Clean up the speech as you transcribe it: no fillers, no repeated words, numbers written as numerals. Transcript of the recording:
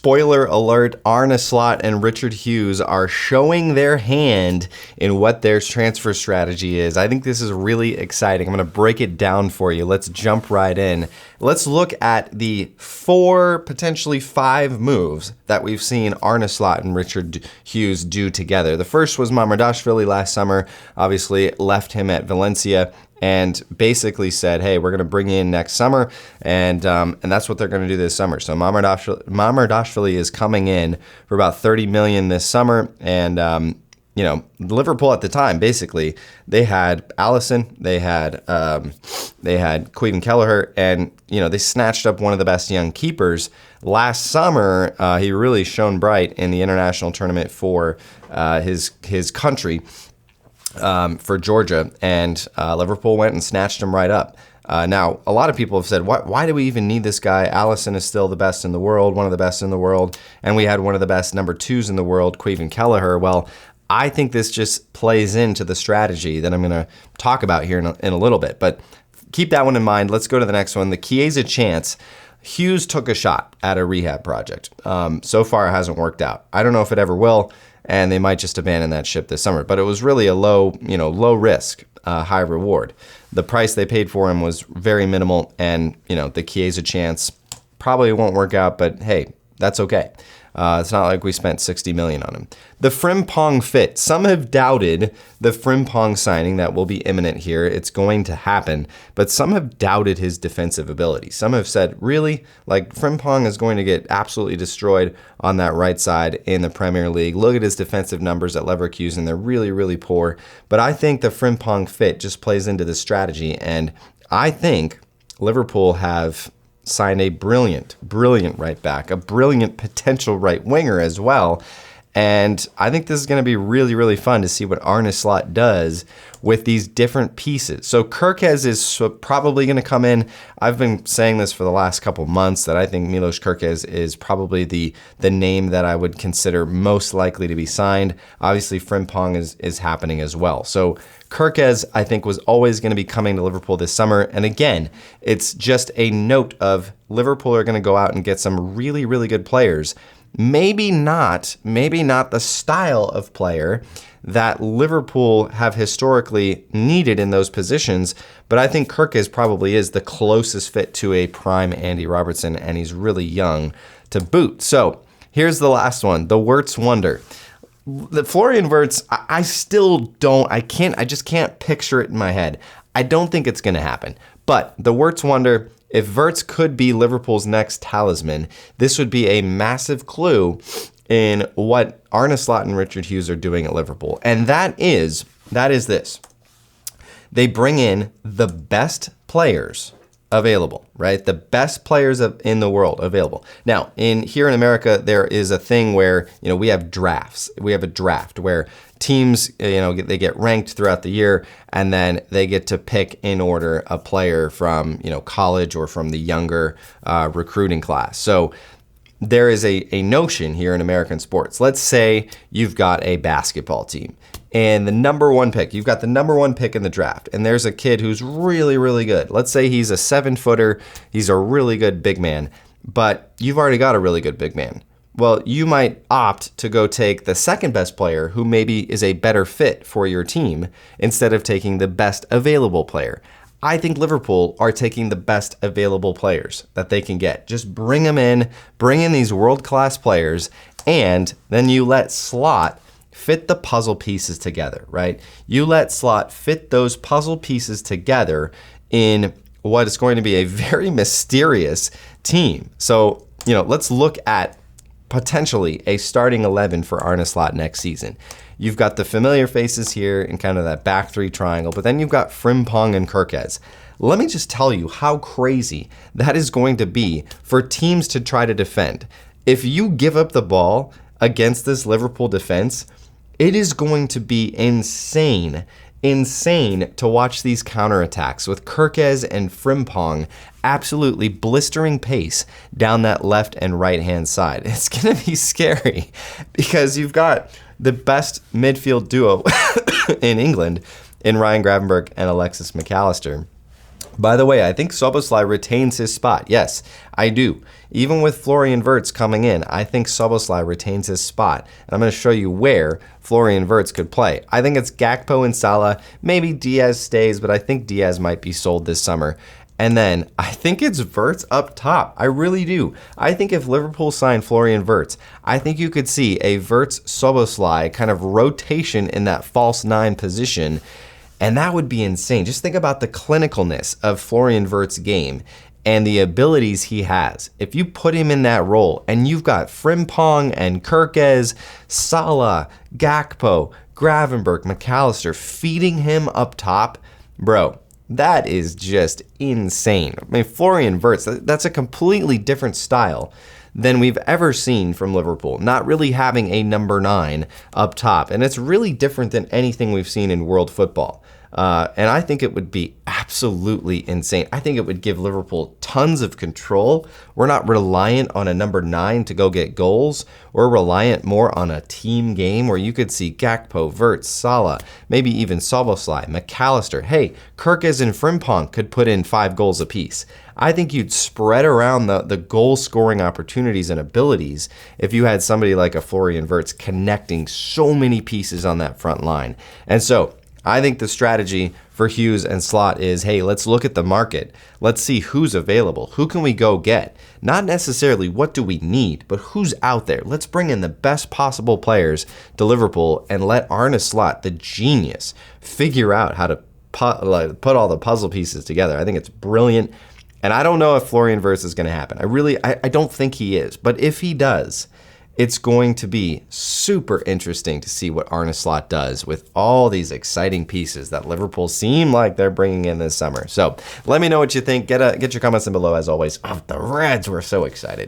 spoiler alert, Arne Slot and Richard Hughes are showing their hand in what their transfer strategy is. I think this is really exciting. I'm going to break it down for you. Let's jump right in. Let's look at the 4, potentially 5 moves that we've seen Arne Slot and Richard Hughes do together. The first was Mamardashvili last summer, obviously left him at Valencia and basically said, hey, we're going to bring you in next summer, and that's what they're going to do this summer. So Mamardashvili is coming in for about $30 million this summer, and Liverpool at the time, basically, they had Alisson, they had Queen Kelleher, and they snatched up one of the best young keepers. Last summer, he really shone bright in the international tournament for his country. For Georgia, and Liverpool went and snatched him right up. Now, a lot of people have said, why do we even need this guy? Alisson is still the best in the world, one of the best in the world, and we had one of the best number 2s in the world, Queen Kelleher. Well, I think this just plays into the strategy that I'm going to talk about here in a little bit, but keep that one in mind. Let's go to the next one, the Chiesa chance. Hughes took a shot at a rehab project. So far, it hasn't worked out. I don't know if it ever will, and they might just abandon that ship this summer. But it was really a low risk, high reward. The price they paid for him was very minimal, and the Chiesa chance probably won't work out. But hey, that's okay. It's not like we spent $60 million on him. The Frimpong fit. Some have doubted the Frimpong signing that will be imminent here. It's going to happen, but some have doubted his defensive ability. Some have said, really? Like, Frimpong is going to get absolutely destroyed on that right side in the Premier League. Look at his defensive numbers at Leverkusen. They're really, really poor. But I think the Frimpong fit just plays into the strategy, and I think Liverpool have signed a brilliant right back, a brilliant potential right winger as well. And I think this is going to be really, really fun to see what Arne Slot does with these different pieces. So Kerkez is probably going to come in. I've been saying this for the last couple months that I think Milos Kerkez is probably the name that I would consider most likely to be signed. Obviously, Frimpong is happening as well. So Kerkez, I think, was always going to be coming to Liverpool this summer. And again, it's just a note of Liverpool are going to go out and get some really, really good players. Maybe not the style of player that Liverpool have historically needed in those positions, but I think Kerkez probably is the closest fit to a prime Andy Robertson, and he's really young to boot. So here's the last one, the Wirtz wonder. The Florian Wirtz, I just can't picture it in my head. I don't think it's going to happen, but the Wirtz wonder, if Wirtz could be Liverpool's next talisman, this would be a massive clue in what Arne Slot and Richard Hughes are doing at Liverpool. And that is this. They bring in the best players available, right? The best players in the world available. Now, here in America, there is a thing where, we have drafts. We have a draft where teams, they get ranked throughout the year, and then they get to pick in order a player from, college or from the younger recruiting class. So there is a notion here in American sports. Let's say you've got a basketball team and you've got the number one pick in the draft, and there's a kid who's really, really good. Let's say he's a 7-footer. He's a really good big man, but you've already got a really good big man. Well, you might opt to go take the second best player who maybe is a better fit for your team instead of taking the best available player. I think Liverpool are taking the best available players that they can get. Just bring them in, bring in these world-class players, and then you let Slot fit the puzzle pieces together, right? You let Slot fit those puzzle pieces together in what is going to be a very mysterious team. So, let's look at potentially a starting 11 for Arne Slot next season. You've got the familiar faces here in kind of that back three triangle, but then you've got Frimpong and Kerkez. Let me just tell you how crazy that is going to be for teams to try to defend. If you give up the ball against this Liverpool defense, it is going to be insane to watch these counterattacks with Kerkez and Frimpong absolutely blistering pace down that left and right-hand side. It's going to be scary because you've got the best midfield duo in England in Ryan Gravenberch and Alexis McAllister. By the way, I think Szoboszlai retains his spot. Yes, I do. Even with Florian Wirtz coming in, I think Szoboszlai retains his spot. And I'm going to show you where Florian Wirtz could play. I think it's Gakpo and Salah. Maybe Diaz stays, but I think Diaz might be sold this summer. And then I think it's Wirtz up top. I really do. I think if Liverpool signed Florian Wirtz, I think you could see a Wirtz-Szoboszlai kind of rotation in that false 9 position. And that would be insane. Just think about the clinicalness of Florian Wirtz's game and the abilities he has. If you put him in that role and you've got Frimpong and Kerkez, Salah, Gakpo, Gravenberch, McAllister feeding him up top, bro, that is just insane. I mean, Florian Wirtz, that's a completely different style than we've ever seen from Liverpool, not really having a number 9 up top. And it's really different than anything we've seen in world football. And I think it would be absolutely insane. I think it would give Liverpool tons of control. We're not reliant on a number 9 to go get goals. We're reliant more on a team game where you could see Gakpo, Wirtz, Salah, maybe even Szoboszlai, McAllister. Hey, Kerkez and Frimpong could put in 5 goals apiece. I think you'd spread around the goal-scoring opportunities and abilities if you had somebody like a Florian Wirtz connecting so many pieces on that front line. And so I think the strategy for Hughes and Slot is, hey, let's look at the market. Let's see who's available. Who can we go get? Not necessarily what do we need, but who's out there. Let's bring in the best possible players to Liverpool and let Arne Slot, the genius, figure out how to put all the puzzle pieces together. I think it's brilliant. And I don't know if Florian Wirtz is going to happen. I don't think he is. But if he does, it's going to be super interesting to see what Arne Slot does with all these exciting pieces that Liverpool seem like they're bringing in this summer. So let me know what you think. Get your comments in below, as always. Oh, the Reds, we're so excited.